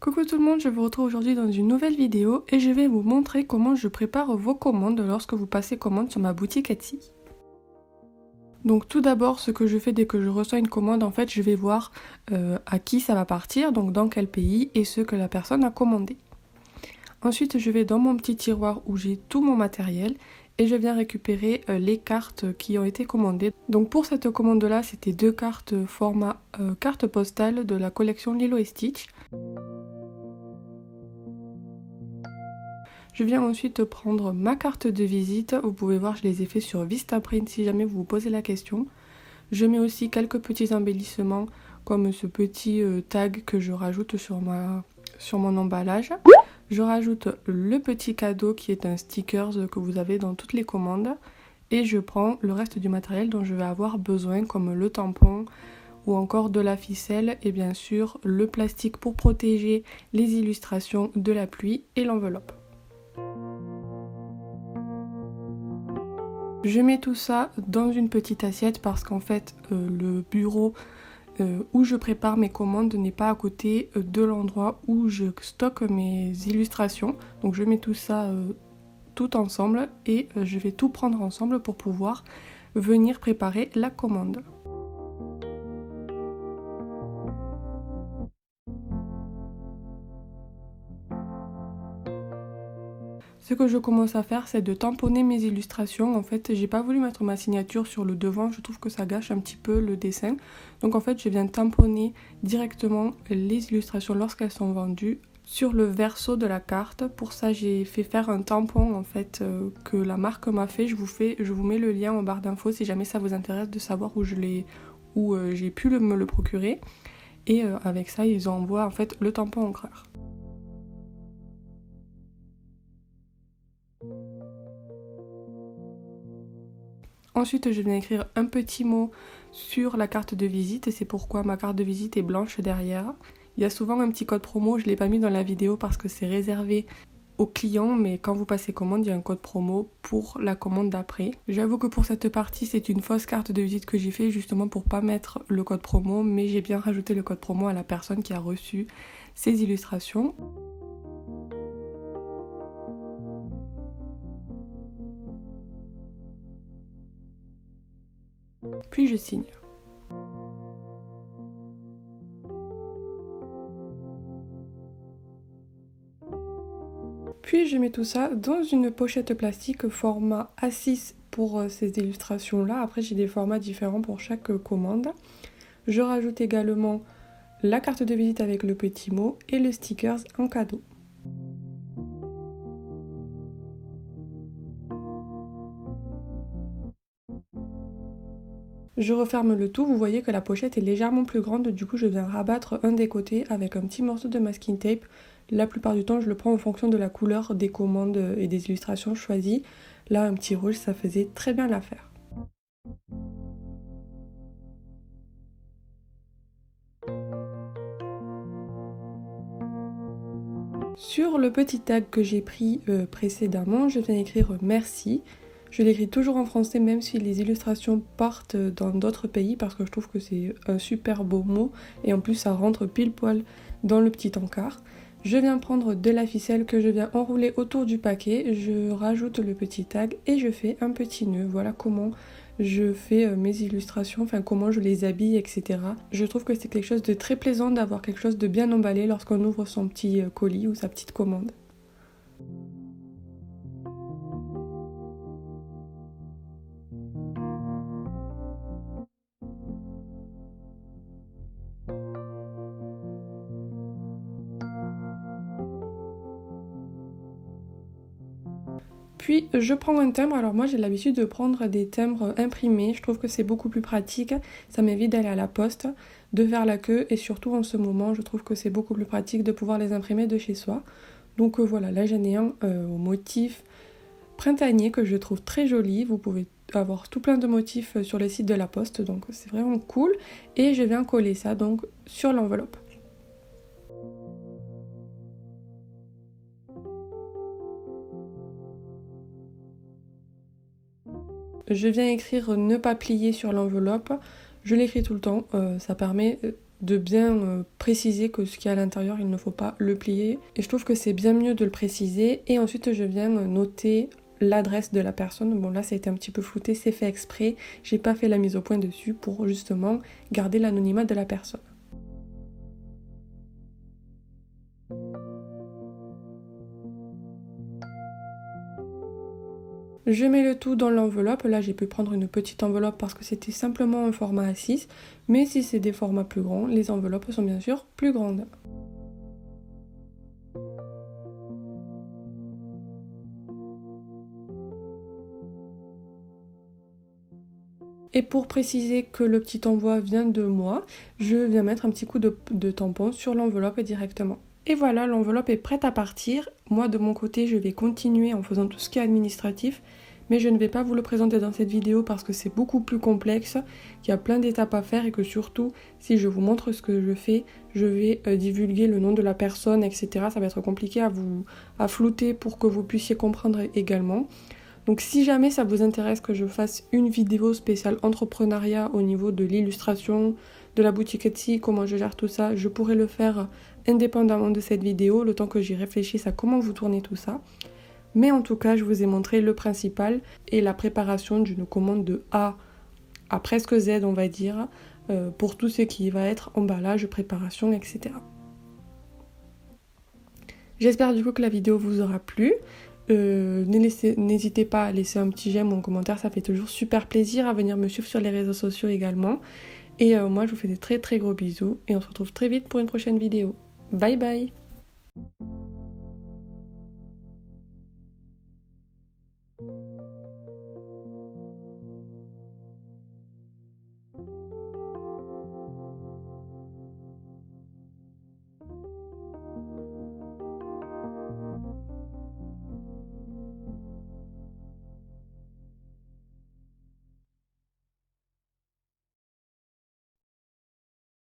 Coucou tout le monde, je vous retrouve aujourd'hui dans une nouvelle vidéo et je vais vous montrer comment je prépare vos commandes lorsque vous passez commande sur ma boutique Etsy. Donc tout d'abord, ce que je fais dès que je reçois une commande, en fait je vais voir à qui ça va partir, donc dans quel pays et ce que la personne a commandé. Ensuite je vais dans mon petit tiroir où j'ai tout mon matériel et je viens récupérer les cartes qui ont été commandées. Donc pour cette commande là, c'était 2 cartes format carte postale de la collection Lilo & Stitch. Je viens ensuite prendre ma carte de visite, vous pouvez voir je les ai fait sur Vistaprint si jamais vous vous posez la question. Je mets aussi quelques petits embellissements comme ce petit tag que je rajoute sur mon emballage. Je rajoute le petit cadeau qui est un sticker que vous avez dans toutes les commandes. Et je prends le reste du matériel dont je vais avoir besoin comme le tampon ou encore de la ficelle et bien sûr le plastique pour protéger les illustrations de la pluie et l'enveloppe. Je mets tout ça dans une petite assiette parce qu'en fait le bureau où je prépare mes commandes n'est pas à côté de l'endroit où je stocke mes illustrations. Donc je mets tout ça tout ensemble et je vais tout prendre ensemble pour pouvoir venir préparer la commande. Ce que je commence à faire, c'est de tamponner mes illustrations. En fait, j'ai pas voulu mettre ma signature sur le devant, je trouve que ça gâche un petit peu le dessin. Donc en fait, je viens tamponner directement les illustrations lorsqu'elles sont vendues sur le verso de la carte. Pour ça, j'ai fait faire un tampon en fait que la marque m'a fait. Je vous mets le lien en barre d'infos si jamais ça vous intéresse de savoir où j'ai pu me le procurer. Et avec ça, ils envoient en fait le tampon encreur. Ensuite, je viens écrire un petit mot sur la carte de visite et c'est pourquoi ma carte de visite est blanche derrière. Il y a souvent un petit code promo, je ne l'ai pas mis dans la vidéo parce que c'est réservé aux clients, mais quand vous passez commande, il y a un code promo pour la commande d'après. J'avoue que pour cette partie, c'est une fausse carte de visite que j'ai fait justement pour pas mettre le code promo, mais j'ai bien rajouté le code promo à la personne qui a reçu ces illustrations. Puis je signe. Puis je mets tout ça dans une pochette plastique format A6 pour ces illustrations là. Après j'ai des formats différents pour chaque commande. Je rajoute également la carte de visite avec le petit mot et le stickers en cadeau. Je referme le tout, vous voyez que la pochette est légèrement plus grande, du coup je viens rabattre un des côtés avec un petit morceau de masking tape. La plupart du temps je le prends en fonction de la couleur des commandes et des illustrations choisies. Là un petit rouge ça faisait très bien l'affaire. Sur le petit tag que j'ai pris précédemment, je viens écrire merci. Je l'écris toujours en français même si les illustrations partent dans d'autres pays parce que je trouve que c'est un super beau mot et en plus ça rentre pile poil dans le petit encart. Je viens prendre de la ficelle que je viens enrouler autour du paquet, je rajoute le petit tag et je fais un petit nœud. Voilà comment je fais mes illustrations, enfin comment je les habille, etc. Je trouve que c'est quelque chose de très plaisant d'avoir quelque chose de bien emballé lorsqu'on ouvre son petit colis ou sa petite commande. Puis je prends un timbre, alors moi j'ai l'habitude de prendre des timbres imprimés, je trouve que c'est beaucoup plus pratique, ça m'évite d'aller à la poste, de faire la queue et surtout en ce moment je trouve que c'est beaucoup plus pratique de pouvoir les imprimer de chez soi. Donc voilà, là j'en ai un au motif printanier que je trouve très joli, vous pouvez avoir tout plein de motifs sur le site de la poste donc c'est vraiment cool et je viens coller ça donc sur l'enveloppe. Je viens écrire ne pas plier sur l'enveloppe, je l'écris tout le temps, ça permet de bien préciser que ce qu'il y a à l'intérieur, il ne faut pas le plier. Et je trouve que c'est bien mieux de le préciser. Et ensuite, je viens noter l'adresse de la personne. Bon là, ça a été un petit peu flouté, c'est fait exprès. J'ai pas fait la mise au point dessus pour justement garder l'anonymat de la personne. Je mets le tout dans l'enveloppe. Là, j'ai pu prendre une petite enveloppe parce que c'était simplement un format A6. Mais si c'est des formats plus grands, les enveloppes sont bien sûr plus grandes. Et pour préciser que le petit envoi vient de moi, je viens mettre un petit coup de tampon sur l'enveloppe directement. Et voilà, l'enveloppe est prête à partir. Moi, de mon côté, je vais continuer en faisant tout ce qui est administratif, mais je ne vais pas vous le présenter dans cette vidéo parce que c'est beaucoup plus complexe, qu'il y a plein d'étapes à faire et que surtout, si je vous montre ce que je fais, je vais divulguer le nom de la personne, etc. Ça va être compliqué à flouter pour que vous puissiez comprendre également. Donc si jamais ça vous intéresse que je fasse une vidéo spéciale entrepreneuriat au niveau de l'illustration, de la boutique Etsy, comment je gère tout ça, je pourrais le faire indépendamment de cette vidéo, le temps que j'y réfléchisse à comment vous tournez tout ça. Mais en tout cas, je vous ai montré le principal et la préparation d'une commande de A à presque Z, on va dire, pour tout ce qui va être emballage, préparation, etc. J'espère du coup que la vidéo vous aura plu. N'hésitez pas à laisser un petit j'aime ou un commentaire, ça fait toujours super plaisir, à venir me suivre sur les réseaux sociaux également. Et moi je vous fais des très très gros bisous et on se retrouve très vite pour une prochaine vidéo. Bye bye!